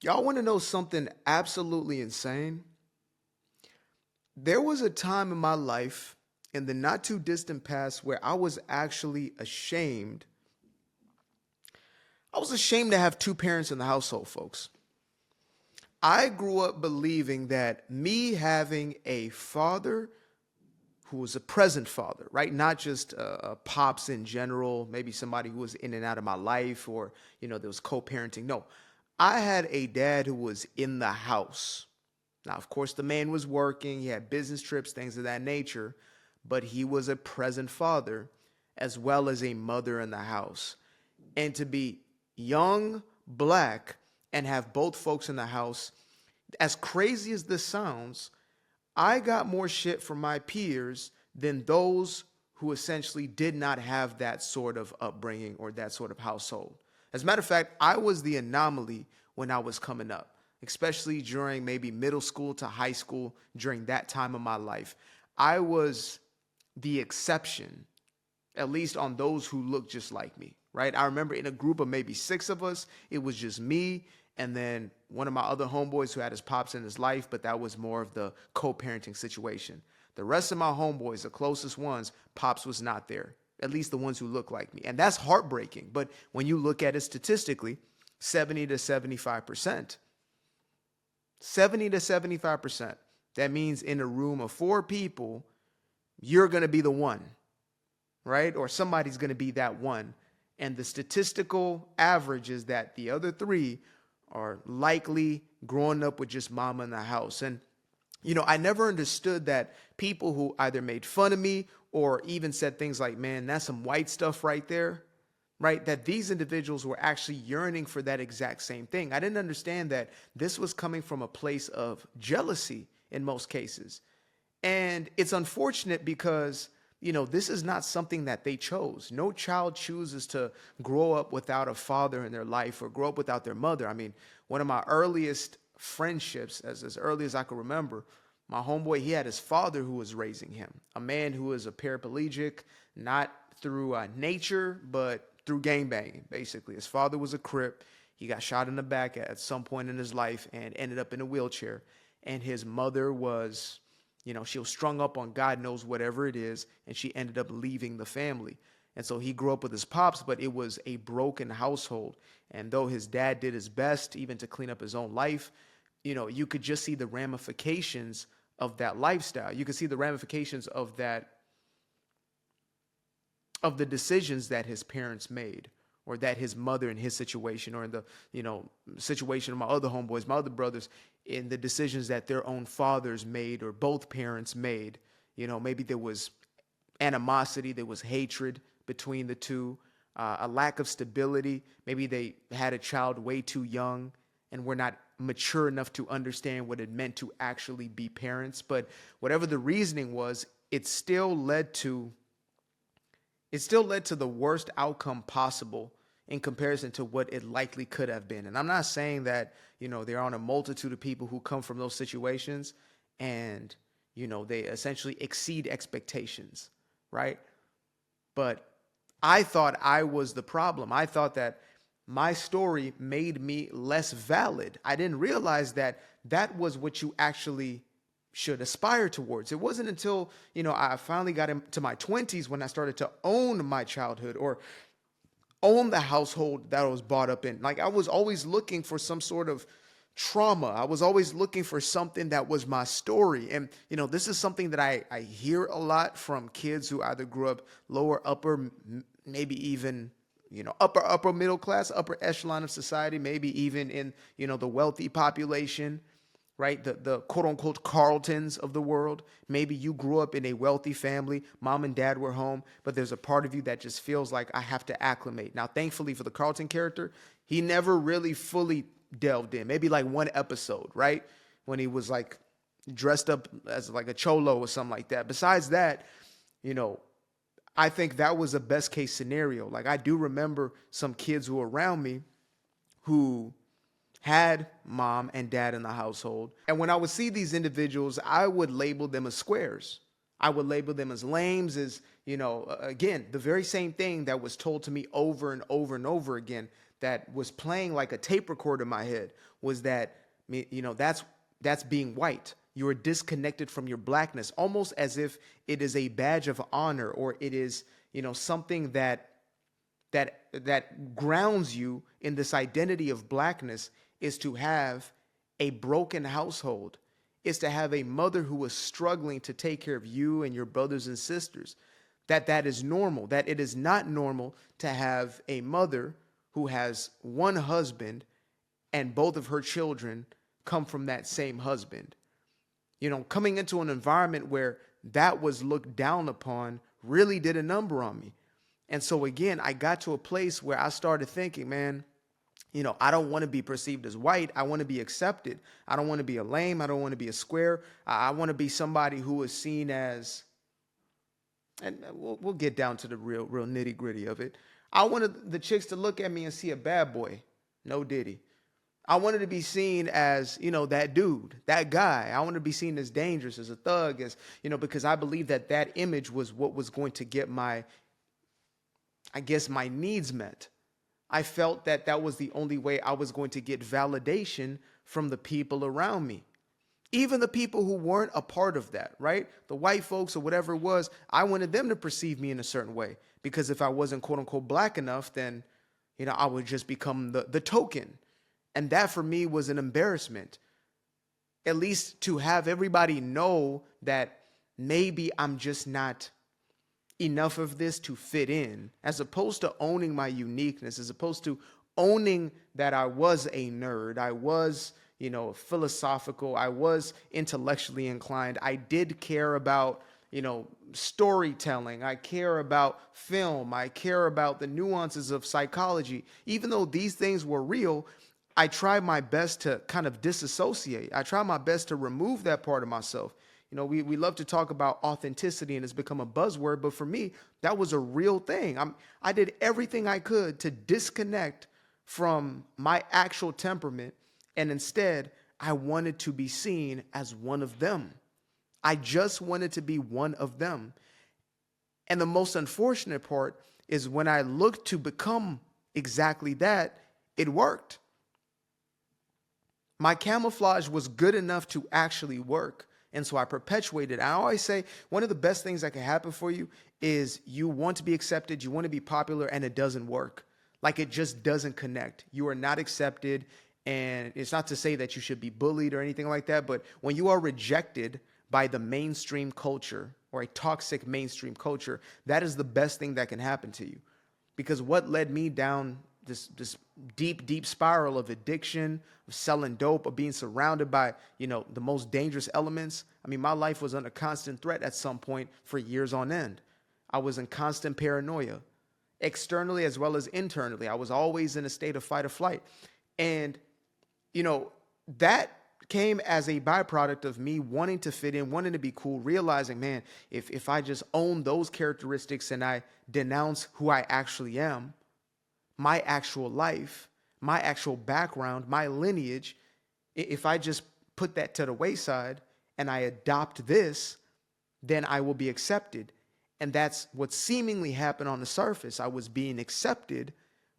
Y'all want to know something absolutely insane? There was a time in my life in the not too distant past where I was actually ashamed. I was ashamed to have two parents in the household, folks. I grew up believing that me having a father who was a present father, right? Not just pops in general, maybe somebody who was in and out of my life or, there was co parenting. No, I had a dad who was in the house. Now, of course, the man was working, he had business trips, things of that nature, but he was a present father as well as a mother in the house. And to be young, black, and have both folks in the house, as crazy as this sounds, I got more shit from my peers than those who essentially did not have that sort of upbringing or that sort of household. As a matter of fact, I was the anomaly when I was coming up, especially during maybe middle school to high school, during that time of my life. I was the exception, at least on those who looked just like me, right? I remember in a group of maybe six of us, it was just me and then one of my other homeboys who had his pops in his life, but that was more of the co-parenting situation. The rest of my homeboys, the closest ones, pops was not there, at least the ones who look like me. And that's heartbreaking. But when you look at it statistically, 70 to 75%. 70 to 75%. That means in a room of four people, you're going to be the one, right? Or somebody's going to be that one. And the statistical average is that the other three are likely growing up with just mama in the house. And, I never understood that people who either made fun of me or even said things like, man, that's some white stuff right there, right? That these individuals were actually yearning for that exact same thing. I didn't understand that this was coming from a place of jealousy in most cases. And it's unfortunate because, this is not something that they chose. No child chooses to grow up without a father in their life or grow up without their mother. I mean, one of my earliest friendships, as early as I can remember, my homeboy, he had his father who was raising him, a man who was a paraplegic, not through nature, but through gangbanging, basically. His father was a Crip. He got shot in the back at some point in his life and ended up in a wheelchair. And his mother was, she was strung up on God knows whatever it is, and she ended up leaving the family. And so he grew up with his pops, but it was a broken household. And though his dad did his best even to clean up his own life, you could just see the ramifications of that lifestyle. You could see the ramifications of the decisions that his parents made or that his mother in his situation or in the, situation of my other homeboys, my other brothers, in the decisions that their own fathers made or both parents made. Maybe there was animosity, there was hatred between the two, a lack of stability. Maybe they had a child way too young and were not mature enough to understand what it meant to actually be parents. But whatever the reasoning was, it still led to the worst outcome possible in comparison to what it likely could have been. And I'm not saying that, there aren't a multitude of people who come from those situations and, they essentially exceed expectations, right? But I thought I was the problem. I thought that my story made me less valid. I didn't realize that that was what you actually should aspire towards. It wasn't until, I finally got into my 20s when I started to own my childhood or own the household that I was brought up in. Like I was always looking for some sort of trauma. I was always looking for something that was my story. And, this is something that I hear a lot from kids who either grew up lower, upper, maybe even, upper middle class, upper echelon of society, maybe even in, the wealthy population, right? The quote unquote Carltons of the world. Maybe you grew up in a wealthy family, mom and dad were home, but there's a part of you that just feels like I have to acclimate. Now, thankfully for the Carlton character, he never really fully delved in, maybe like one episode, right? When he was like dressed up as like a cholo or something like that. Besides that, I think that was a best case scenario. Like I do remember some kids who were around me who had mom and dad in the household. And when I would see these individuals, I would label them as squares. I would label them as lames, as, again, the very same thing that was told to me over and over and over again, that was playing like a tape recorder in my head was that, that's being white. You are disconnected from your blackness, almost as if it is a badge of honor, or it is, something that grounds you in this identity of blackness, is to have a broken household, is to have a mother who is struggling to take care of you and your brothers and sisters. That is normal. That it is not normal to have a mother who has one husband and both of her children come from that same husband. Coming into an environment where that was looked down upon really did a number on me. And so again, I got to a place where I started thinking, man, I don't want to be perceived as white. I want to be accepted. I don't want to be a lame. I don't want to be a square. I want to be somebody who is seen as, and we'll get down to the real nitty gritty of it. I wanted the chicks to look at me and see a bad boy. No diddy. I wanted to be seen as, that dude, that guy. I wanted to be seen as dangerous, as a thug, as, because I believe that image was what was going to get my needs met. I felt that was the only way I was going to get validation from the people around me. Even the people who weren't a part of that, right? The white folks or whatever it was, I wanted them to perceive me in a certain way. Because if I wasn't quote unquote black enough, then, I would just become the token. And that for me was an embarrassment. At least to have everybody know that maybe I'm just not enough of this to fit in, as opposed to owning my uniqueness, as opposed to owning that I was a nerd, I was, philosophical, I was intellectually inclined, I did care about, storytelling, I care about film, I care about the nuances of psychology. Even though these things were real, I tried my best to kind of disassociate. I tried my best to remove that part of myself. We love to talk about authenticity and it's become a buzzword, but for me, that was a real thing. I did everything I could to disconnect from my actual temperament, and instead, I wanted to be seen as one of them. I just wanted to be one of them. And the most unfortunate part is when I looked to become exactly that, it worked. My camouflage was good enough to actually work. And so I perpetuated. I always say one of the best things that can happen for you is you want to be accepted, you want to be popular, and it doesn't work. Like it just doesn't connect. You are not accepted. And it's not to say that you should be bullied or anything like that. But when you are rejected by the mainstream culture or a toxic mainstream culture, that is the best thing that can happen to you. Because what led me down this deep spiral of addiction, of selling dope, of being surrounded by, the most dangerous elements. I mean, my life was under constant threat at some point for years on end. I was in constant paranoia, externally as well as internally. I was always in a state of fight or flight. And, that came as a byproduct of me wanting to fit in, wanting to be cool, realizing, man, if I just own those characteristics and I denounce who I actually am, my actual life, my actual background, my lineage, if I just put that to the wayside and I adopt this, then I will be accepted. And that's what seemingly happened on the surface. I was being accepted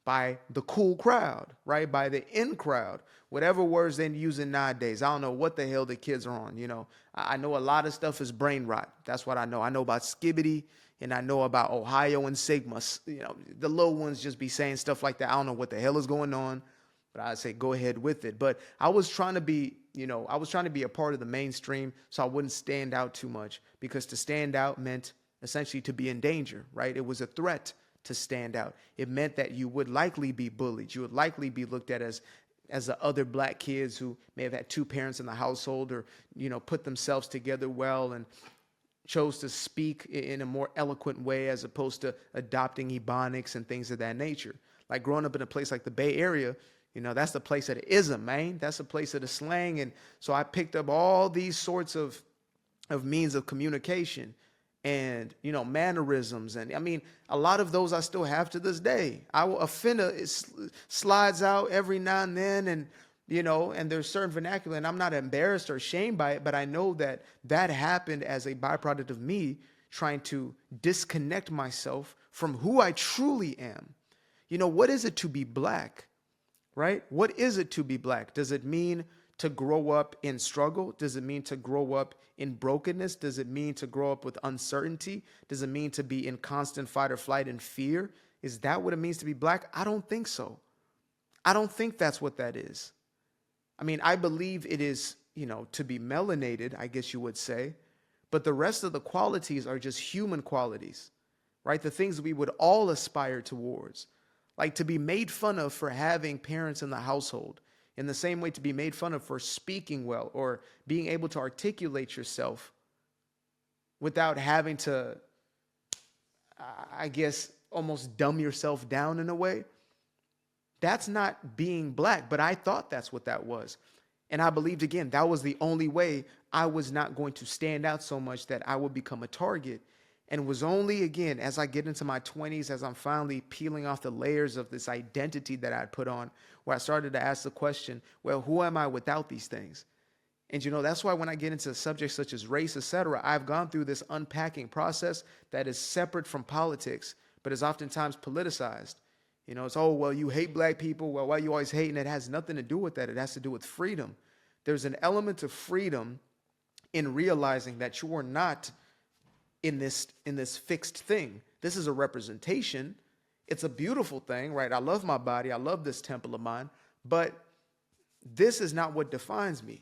by the cool crowd, right? By the in crowd, whatever words they're using nowadays. I don't know what the hell the kids are on. I know a lot of stuff is brain rot. That's what I know. I know about skibbity and I know about Ohio and Sigma. The little ones just be saying stuff like that. I don't know what the hell is going on, but I say go ahead with it. But I was trying to be, a part of the mainstream so I wouldn't stand out too much, because to stand out meant essentially to be in danger, right? It was a threat to stand out. It meant that you would likely be bullied. You would likely be looked at as the other black kids who may have had two parents in the household, or, put themselves together well and chose to speak in a more eloquent way as opposed to adopting ebonics and things of that nature. Like growing up in a place like the Bay Area, that's the place of the ism, man. That's the place of the slang. And so I picked up all these sorts of means of communication and, mannerisms. And I mean, a lot of those I still have to this day. A finna slides out every now and then, and, and there's certain vernacular, and I'm not embarrassed or ashamed by it, but I know that happened as a byproduct of me trying to disconnect myself from who I truly am. What is it to be black, right? What is it to be black? Does it mean to grow up in struggle? Does it mean to grow up in brokenness? Does it mean to grow up with uncertainty? Does it mean to be in constant fight or flight and fear? Is that what it means to be black? I don't think so. I don't think that's what that is. I mean, I believe it is, to be melanated, I guess you would say, but the rest of the qualities are just human qualities, right? The things we would all aspire towards, like to be made fun of for having parents in the household, in the same way to be made fun of for speaking well or being able to articulate yourself without having to, I guess, almost dumb yourself down in a way. That's not being black, but I thought that's what that was. And I believed, again, that was the only way I was not going to stand out so much that I would become a target. And it was only, again, as I get into my 20s, as I'm finally peeling off the layers of this identity that I had put on, where I started to ask the question, well, who am I without these things? And, that's why when I get into subjects such as race, etc., I've gone through this unpacking process that is separate from politics, but is oftentimes politicized. It's, oh, well, you hate black people. Well, why are you always hating? It has nothing to do with that. It has to do with freedom. There's an element of freedom in realizing that you are not in this fixed thing. This is a representation. It's a beautiful thing, right? I love my body. I love this temple of mine. But this is not what defines me.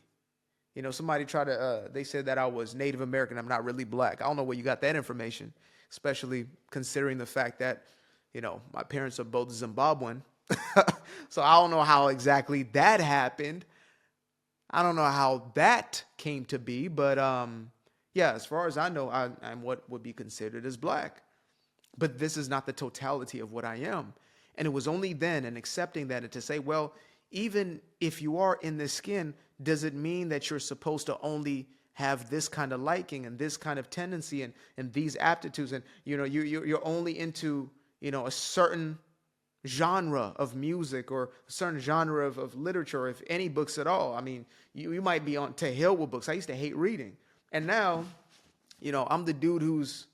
Somebody they said that I was Native American. I'm not really black. I don't know where you got that information, especially considering the fact that my parents are both Zimbabwean. So I don't know how exactly that happened. I don't know how that came to be, but yeah, as far as I know, I'm what would be considered as black. But this is not the totality of what I am. And it was only then, and accepting that, and to say, well, even if you are in this skin, does it mean that you're supposed to only have this kind of liking and this kind of tendency and these aptitudes, and you're only into a certain genre of music or a certain genre of literature, or if any books at all? I mean, you might be on to hell with books. I used to hate reading. And now, I'm the dude who's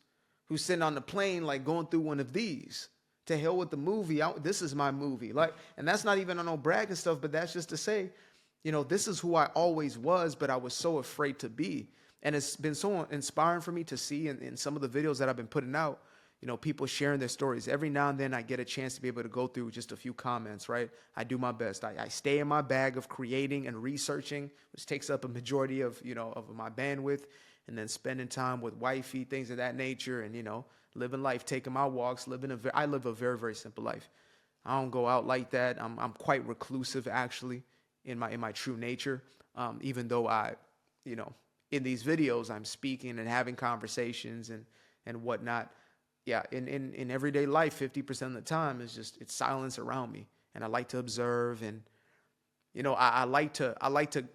sitting on the plane, like going through one of these. To hell with the movie. This is my movie. And that's not even on no bragging stuff, but that's just to say, this is who I always was, but I was so afraid to be. And it's been so inspiring for me to see in some of the videos that I've been putting out, people sharing their stories. Every now and then I get a chance to be able to go through just a few comments, right? I do my best. I stay in my bag of creating and researching, which takes up a majority of, of my bandwidth, and then spending time with wifey, things of that nature, and, living life, taking my walks, I live a very, very simple life. I don't go out like that. I'm quite reclusive, actually, in my true nature. Even though in these videos, I'm speaking and having conversations and whatnot. Yeah, in everyday life, 50% of the time it's silence around me, and I like to observe, and I like to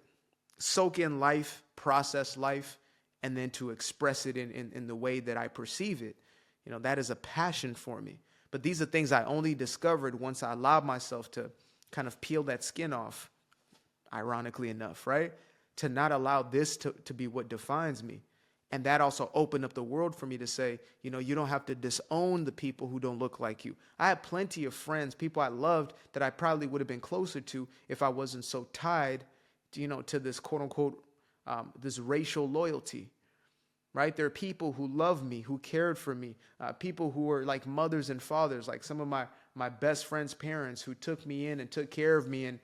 soak in life, process life, and then to express it in the way that I perceive it. That is a passion for me. But these are things I only discovered once I allowed myself to kind of peel that skin off, ironically enough, right? To not allow this to be what defines me. And that also opened up the world for me to say, you don't have to disown the people who don't look like you. I had plenty of friends, people I loved, that I probably would have been closer to if I wasn't so tied, to this quote unquote, this racial loyalty, right? There are people who love me, who cared for me, people who were like mothers and fathers, like some of my best friends' parents who took me in and took care of me, and,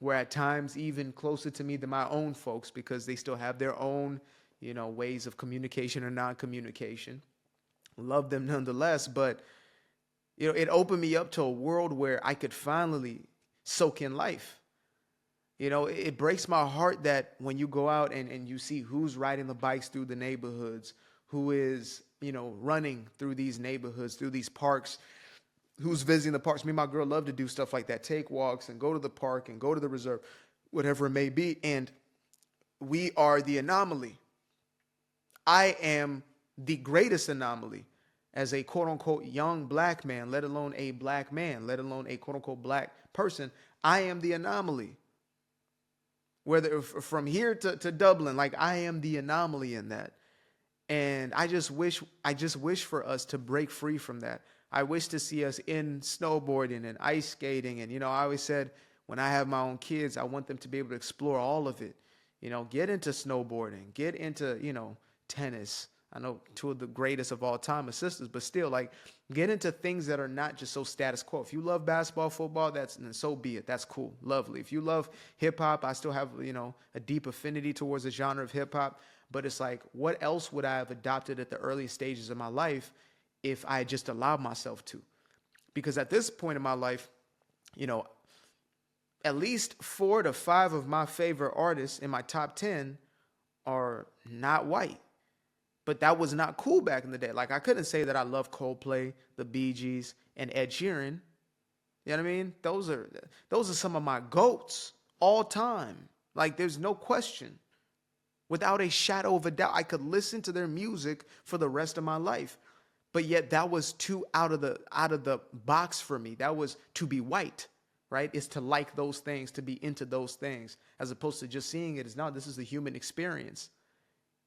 were at times even closer to me than my own folks, because they still have their own ways of communication or non-communication. Love them nonetheless, but, it opened me up to a world where I could finally soak in life. It breaks my heart that when you go out and you see who's riding the bikes through the neighborhoods, who is, running through these neighborhoods, through these parks, who's visiting the parks. Me and my girl love to do stuff like that, take walks and go to the park and go to the reserve, whatever it may be. And we are the anomaly. I am the greatest anomaly as a quote unquote young black man, let alone a black man, let alone a quote unquote black person. I am the anomaly. Whether from here to Dublin, like I am the anomaly in that. And I just wish for us to break free from that. I wish to see us in snowboarding and ice skating. And, I always said when I have my own kids, I want them to be able to explore all of it. Get into snowboarding, get into, tennis. I know two of the greatest of all time are sisters, but still, like, get into things that are not just so status quo. If you love basketball, football, then so be it. That's cool. Lovely. If you love hip hop, I still have, a deep affinity towards the genre of hip hop. But it's like, what else would I have adopted at the early stages of my life if I just allowed myself to? Because at this point in my life, at least 4 to 5 of my favorite artists in my top 10 are not white. But that was not cool back in the day. Like, I couldn't say that I love Coldplay, the Bee Gees, and Ed Sheeran. You know what I mean? Those are some of my GOATs all time. Like, there's no question. Without a shadow of a doubt, I could listen to their music for the rest of my life. But yet that was too out of the box for me. That was to be white, right? It's to like those things, to be into those things, as opposed to just seeing it as, no, this is the human experience.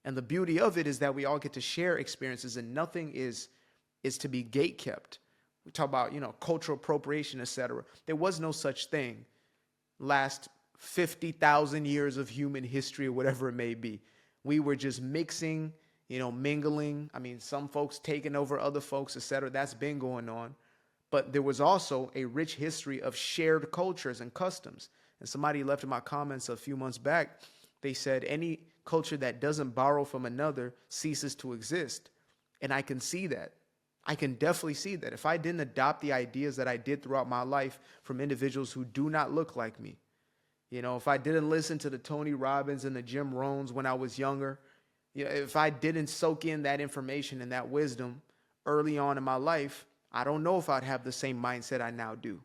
And the beauty of it is that we all get to share experiences, and nothing is to be gatekept. We talk about, cultural appropriation, etc. There was no such thing last 50,000 years of human history or whatever it may be. We were just mixing, mingling. I mean, some folks taking over other folks, etc. That's been going on. But there was also a rich history of shared cultures and customs. And somebody left in my comments a few months back, they said any culture that doesn't borrow from another ceases to exist. And I can see that. I can definitely see that. If I didn't adopt the ideas that I did throughout my life from individuals who do not look like me, if I didn't listen to the Tony Robbins and the Jim Rohns when I was younger, if I didn't soak in that information and that wisdom early on in my life, I don't know if I'd have the same mindset I now do,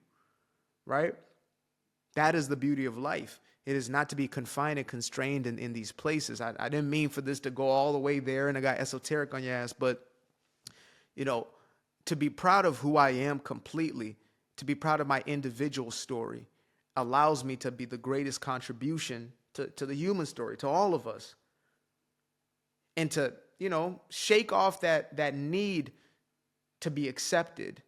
right? That is the beauty of life. It is not to be confined and constrained in these places. I didn't mean for this to go all the way there and I got esoteric on your ass, but, to be proud of who I am completely, to be proud of my individual story, allows me to be the greatest contribution to the human story, to all of us. And to, shake off that need to be accepted.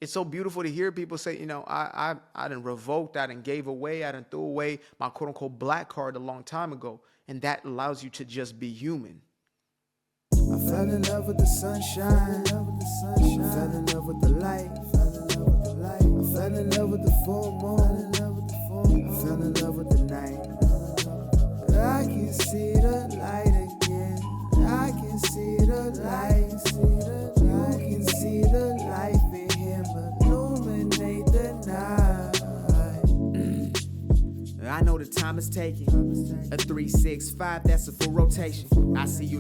It's so beautiful to hear people say, I done revoked, I done gave away, I done threw away my quote unquote black card a long time ago. And that allows you to just be human. I fell in love with the sunshine. I fell in love with the light. I fell in love with the full moon. I fell in love with the night. I can see the light again. I can see the light. You can see the life in him illuminate the night. I know the time is taking. A 3-6-5, that's a full rotation. I see you